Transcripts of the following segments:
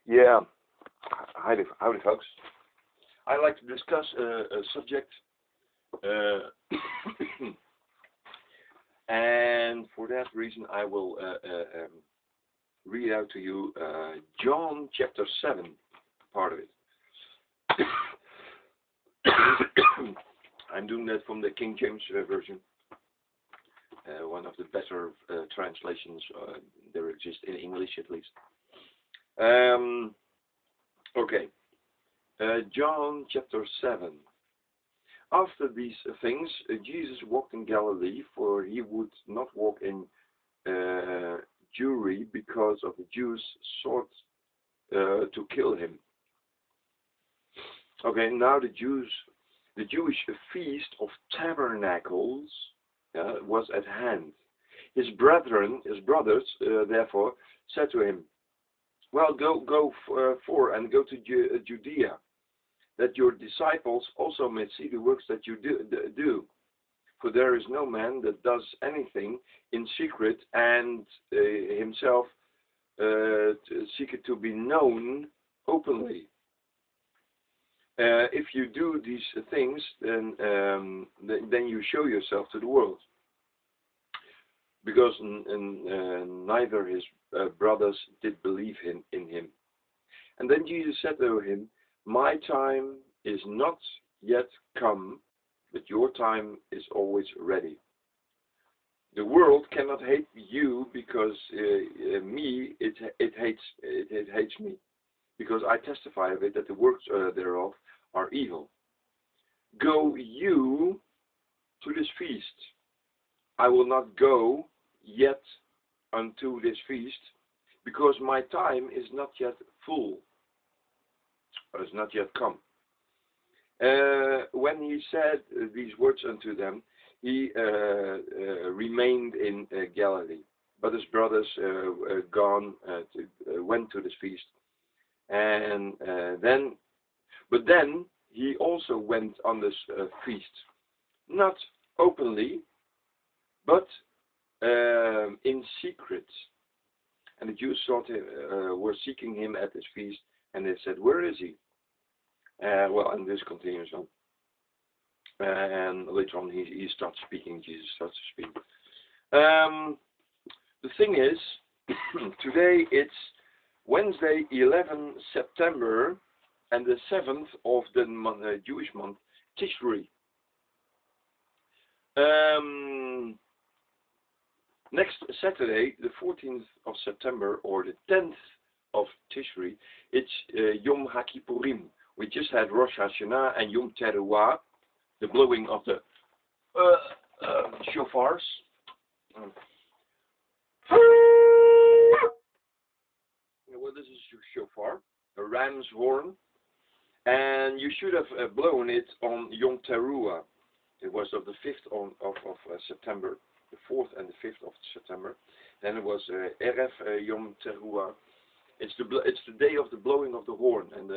Yeah, howdy folks. I like to discuss a subject, uh, and for that reason I will read out to you John chapter 7, part of it. I'm doing that from the King James version, one of the better translations there exist in English at least. Okay. John chapter 7. After these things, Jesus walked in Galilee, for he would not walk in Jewry, because of the Jews sought to kill him. Okay, now the Jewish feast of tabernacles was at hand. His brothers, therefore, said to him, "Well, go and go to Judea, that your disciples also may see the works that you do. For there is no man that does anything in secret and himself seek it to be known openly. If you do these things, then you show yourself to the world." Because neither his brothers did believe in him. And then Jesus said to him, "My time is not yet come, but your time is always ready. The world cannot hate you because it hates me, because I testify of it that the works thereof are evil. Go you to this feast. I will not go yet unto this feast, because my time is not yet full, or is not yet come." When he said these words unto them, he remained in Galilee. But his brothers went to this feast, and then he also went on this feast, not openly, but in secret. And the Jews were seeking him at this feast, and they said, "Where is he?" And this continues on. And later on, he starts speaking. Jesus starts to speak. The thing is, today it's Wednesday, 11 September, and the 7th of the Jewish month, Tishri. Next Saturday, the 14th of September, or the 10th of Tishri, it's Yom HaKippurim. We just had Rosh Hashanah and Yom Teruah, the blowing of the shofars. Well, this is shofar, a ram's horn, and you should have blown it on Yom Teruah. It was of the 5th of September, the 4th and the 5th of September. Then it was Erev Yom Teruah. It's the day of the blowing of the horn, and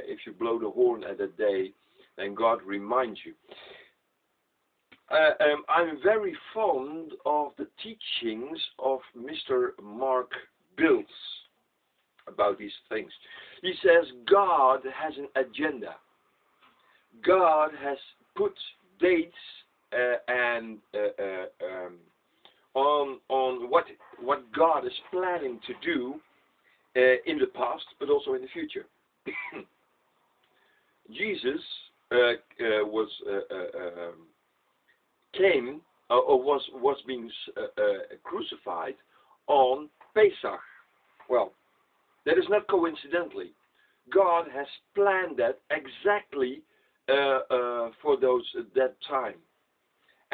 if you blow the horn at that day, then God reminds you. I'm very fond of the teachings of Mr. Mark Bills about these things. He says God has an agenda. God has put dates on what God is planning to do in the past, but also in the future. Jesus was being crucified on Pesach. Well, that is not coincidentally. God has planned that exactly for that time.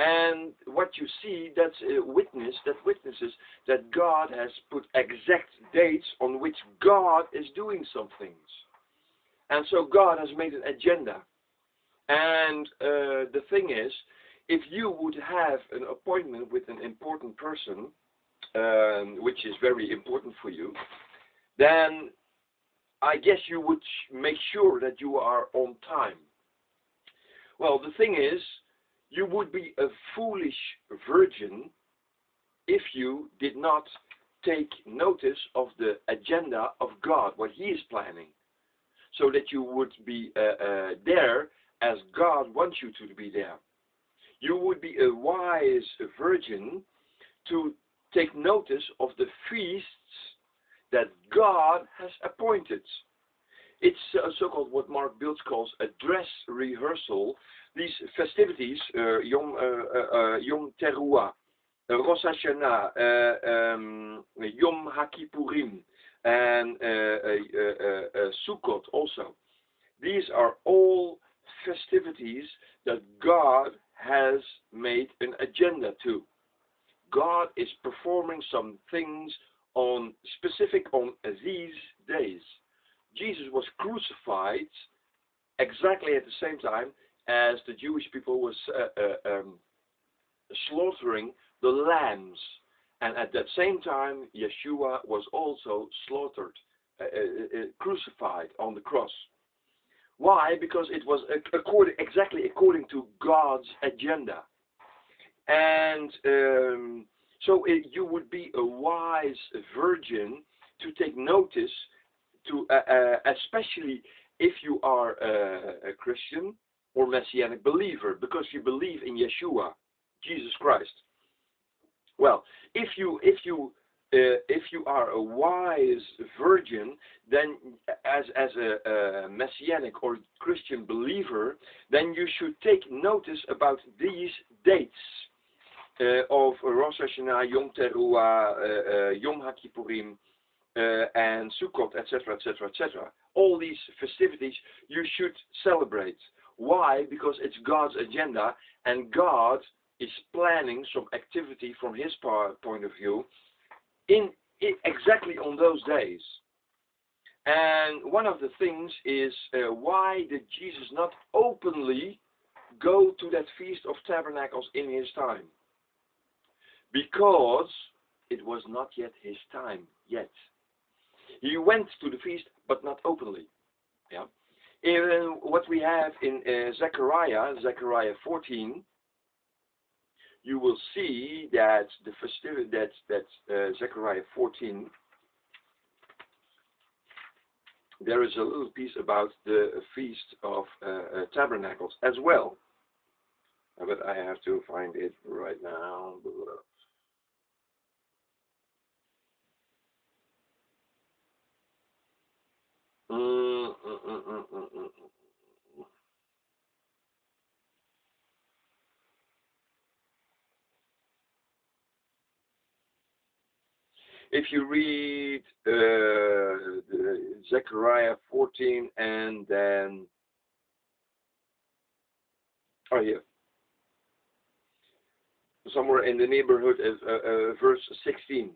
And what you see, that witnesses that God has put exact dates on which God is doing some things. And so God has made an agenda. And the thing is, if you would have an appointment with an important person, which is very important for you, then I guess you would make sure that you are on time. Well, the thing is, you would be a foolish virgin if you did not take notice of the agenda of God, what He is planning, so that you would be there as God wants you to be there. You would be a wise virgin to take notice of the feasts that God has appointed. It's so-called what Mark Biltz calls a dress rehearsal. These festivities, Yom Teruah, Rosh Hashanah, Yom HaKippurim, and Sukkot also. These are all festivities that God has made an agenda to. God is performing some things specific on these days. Jesus was crucified exactly at the same time as the Jewish people was slaughtering the lambs. And at that same time, Yeshua was also slaughtered, crucified on the cross. Why? Because it was exactly according to God's agenda. And so you would be a wise virgin to take notice, especially if you are a Christian or Messianic believer, because you believe in Yeshua, Jesus Christ. Well, if you are a wise virgin, then as a Messianic or Christian believer, then you should take notice about these dates of Rosh Hashanah, Yom Teruah, Yom HaKippurim, and Sukkot, etc., etc., etc. All these festivities you should celebrate. Why? Because it's God's agenda, and God is planning some activity from His point of view exactly on those days. And one of the things is, why did Jesus not openly go to that Feast of Tabernacles in His time? Because it was not yet His time yet. He went to the feast, but not openly. Yeah. In what we have in Zechariah 14, you will see that the festivity that Zechariah 14, there is a little piece about the Feast of Tabernacles as well. But I have to find it right now. If you read Zechariah 14 and then, here, somewhere in the neighborhood of verse 16.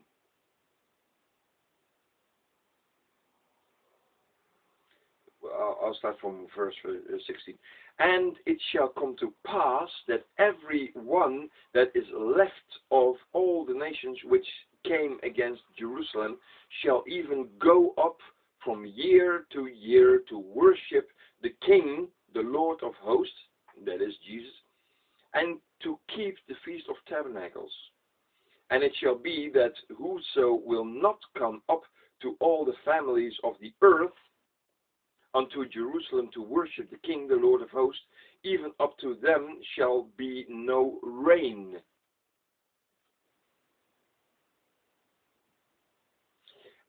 I'll start from verse 16. And it shall come to pass that every one that is left of all the nations which came against Jerusalem shall even go up from year to year to worship the King, the Lord of hosts, that is Jesus, and to keep the Feast of Tabernacles. And it shall be that whoso will not come up to all the families of the earth unto Jerusalem to worship the King, the Lord of hosts, even up to them shall be no rain.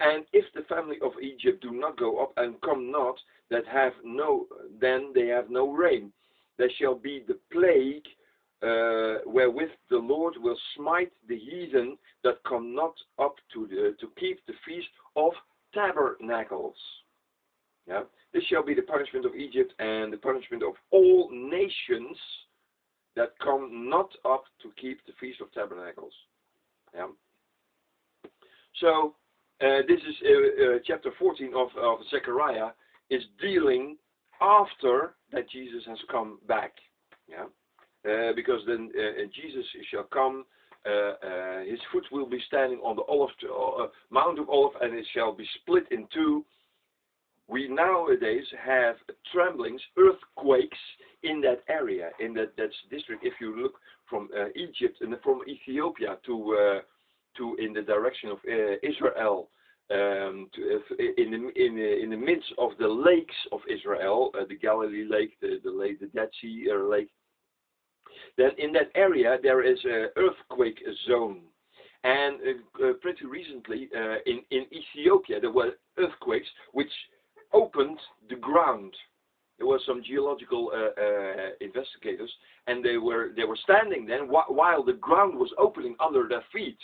And if the family of Egypt do not go up and come not, then they have no rain. There shall be the plague wherewith the Lord will smite the heathen that come not up to keep the Feast of Tabernacles. Yeah? This shall be the punishment of Egypt and the punishment of all nations that come not up to keep the Feast of Tabernacles. Yeah? So, this is chapter 14 of Zechariah, is dealing after that Jesus has come back. Yeah? Because then Jesus shall come, his foot will be standing on the Mount of Olive, and it shall be split in two. We nowadays have tremblings, earthquakes in that area, in that district. If you look from Egypt and from Ethiopia to in the direction of Israel, in the midst of the lakes of Israel, the Galilee Lake, the Dead Sea Lake. Then in that area there is an earthquake zone, and pretty recently in Ethiopia there were earthquakes which opened the ground. There were some geological investigators, and they were standing then while the ground was opening under their feet,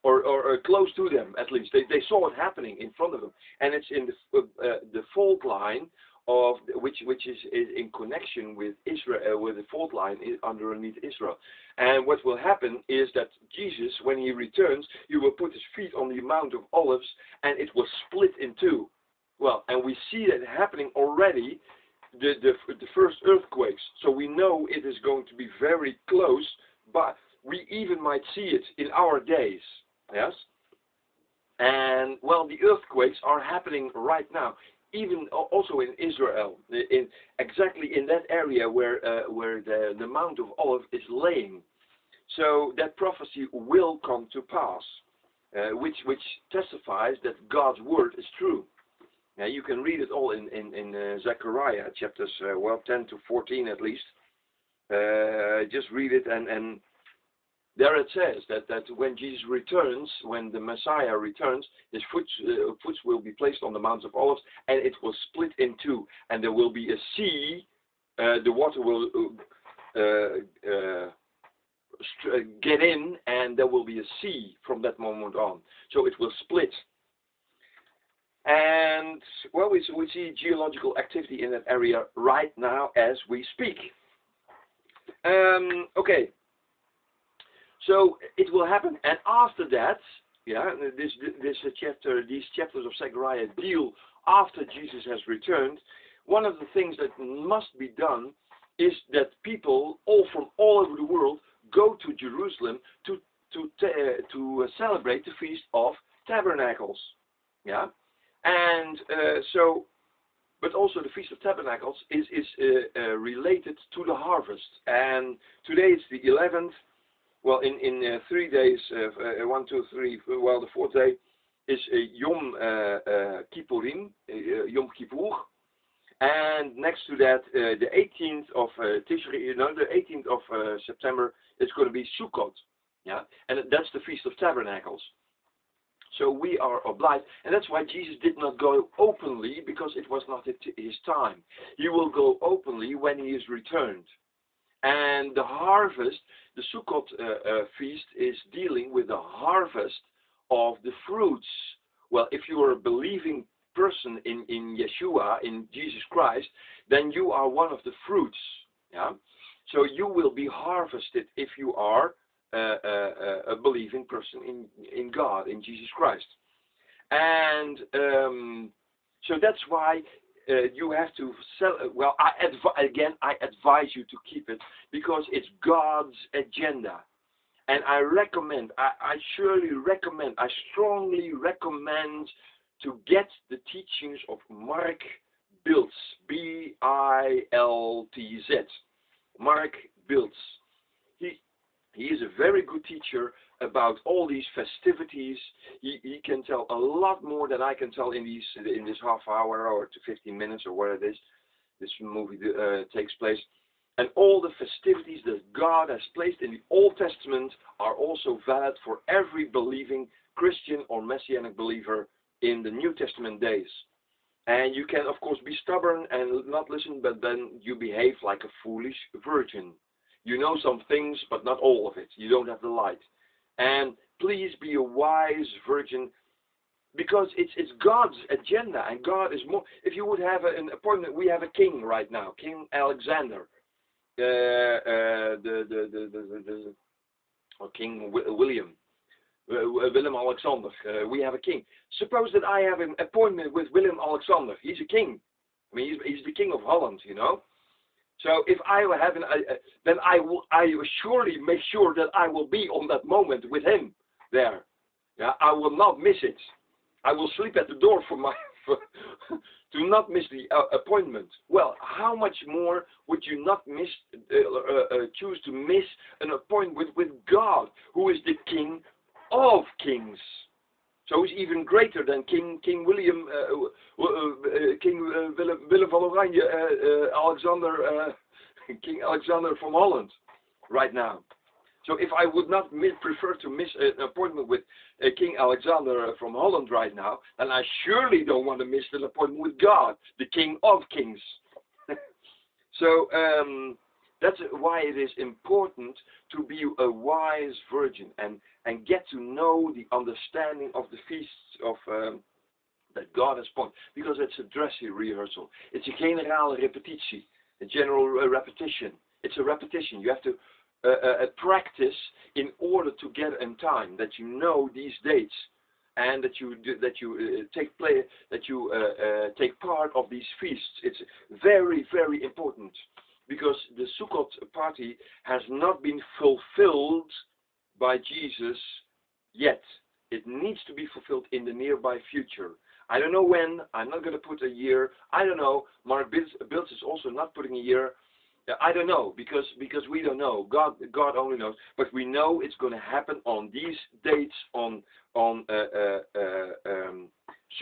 or close to them at least. They saw it happening in front of them, and it's in the fault line of which is in connection with Israel, with the fault line underneath Israel. And what will happen is that Jesus, when he returns, he will put his feet on the Mount of Olives, and it will split in two. Well, and we see that happening already, the first earthquakes. So we know it is going to be very close, but we even might see it in our days. Yes? And, well, the earthquakes are happening right now, even also in Israel, exactly in that area where the Mount of Olives is laying. So that prophecy will come to pass, which testifies that God's word is true. Now you can read it all in Zechariah chapters 10 to 14 at least. Just read it, and there it says that when Jesus returns, when the Messiah returns, his foot will be placed on the Mount of Olives, and it will split in two, and there will be a sea. The water will get in, and there will be a sea from that moment on. So it will split. And, well, we see geological activity in that area right now as we speak. Okay. So it will happen, and after that, yeah, these chapters of Zechariah deal after Jesus has returned. One of the things that must be done is that people from all over the world go to Jerusalem to celebrate the Feast of Tabernacles. Yeah. And but also the Feast of Tabernacles is related to the harvest. And today it's the 11th. Well, in 3 days, 1, 2, 3. Well, the 4th day is Yom Kippurim, Yom Kippur, and next to that, the 18th of Tishri, the 18th of September, it's going to be Sukkot. Yeah, and that's the Feast of Tabernacles. So we are obliged, and that's why Jesus did not go openly, because it was not his time. He will go openly when he is returned. And the harvest, the Sukkot feast, is dealing with the harvest of the fruits. Well, if you are a believing person in Yeshua, in Jesus Christ, then you are one of the fruits. Yeah. So you will be harvested if you are a believing person in God, in Jesus Christ. And so that's why you have to sell. Well, I advise you to keep it, because it's God's agenda. And I recommend, I strongly recommend to get the teachings of Mark Biltz, B-I-L-T-Z. Mark Biltz. He is a very good teacher about all these festivities. He can tell a lot more than I can tell in this half hour or to 15 minutes or where it is. This movie takes place. And all the festivities that God has placed in the Old Testament are also valid for every believing Christian or Messianic believer in the New Testament days. And you can, of course, be stubborn and not listen, but then you behave like a foolish virgin. You know some things, but not all of it. You don't have the light. And please be a wise virgin, because it's God's agenda, and God is more. If you would have an appointment, we have a king right now, King Alexander, or King William Alexander. We have a king. Suppose that I have an appointment with Willem Alexander. He's a king. I mean, he's the king of Holland, you know. So if I have then I will surely make sure that I will be on that moment with him there. Yeah, I will not miss it. I will sleep at the door to not miss the appointment. Well, how much more would you not choose to miss an appointment with God, who is the King of kings. So he's even greater than King William, Willem van Oranje, Alexander, King Alexander from Holland, right now. So if I would not prefer to miss an appointment with King Alexander from Holland right now, then I surely don't want to miss an appointment with God, the King of Kings. So that's why it is important to be a wise virgin and get to know the understanding of the feasts of that God has appointed. Because it's a dress rehearsal. It's a generale repetitie, a general repetition. It's a repetition. You have to practice in order to get in time, that you know these dates, and that you take part of these feasts. It's very, very important, because the Sukkot party has not been fulfilled by Jesus yet. It needs to be fulfilled in the nearby future. I don't know when. I'm not going to put a year. I don't know. Mark Biltz is also not putting a year. I don't know, because we don't know. God only knows. But we know it's going to happen on these dates, on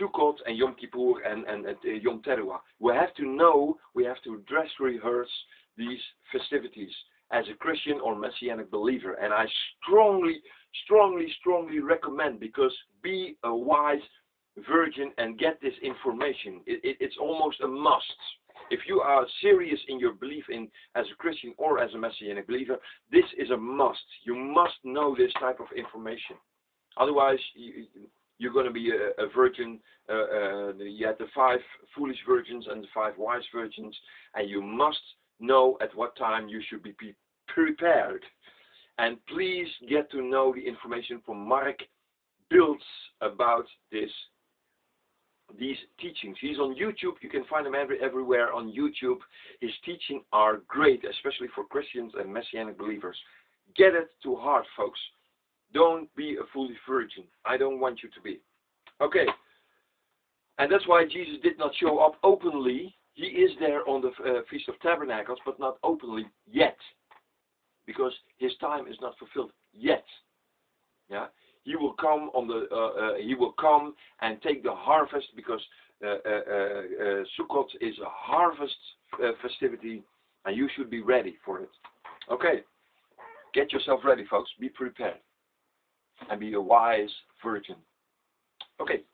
Sukkot and Yom Kippur and Yom Teruah. We have to know. We have to dress rehearse these festivities as a Christian or Messianic believer. And I strongly, strongly, strongly recommend, because be a wise virgin and get this information. It's almost a must. If you are serious in your belief as a Christian or as a Messianic believer, this is a must. You must know this type of information. Otherwise, you're going to be a virgin. You had the 5 foolish virgins and the 5 wise virgins, and you must know at what time you should be prepared. And please get to know the information from Mark Biltz about these teachings. He's on YouTube. You can find him everywhere on YouTube. His teachings are great, especially for Christians and Messianic believers. Get it to heart, folks. Don't be a foolish virgin. I don't want you to be. Okay. And that's why Jesus did not show up openly. He is there on the Feast of Tabernacles, but not openly yet, because his time is not fulfilled yet. Yeah. He will come he will come and take the harvest, because Sukkot is a harvest festivity, and you should be ready for it. Okay, get yourself ready, folks. Be prepared and be a wise virgin. Okay.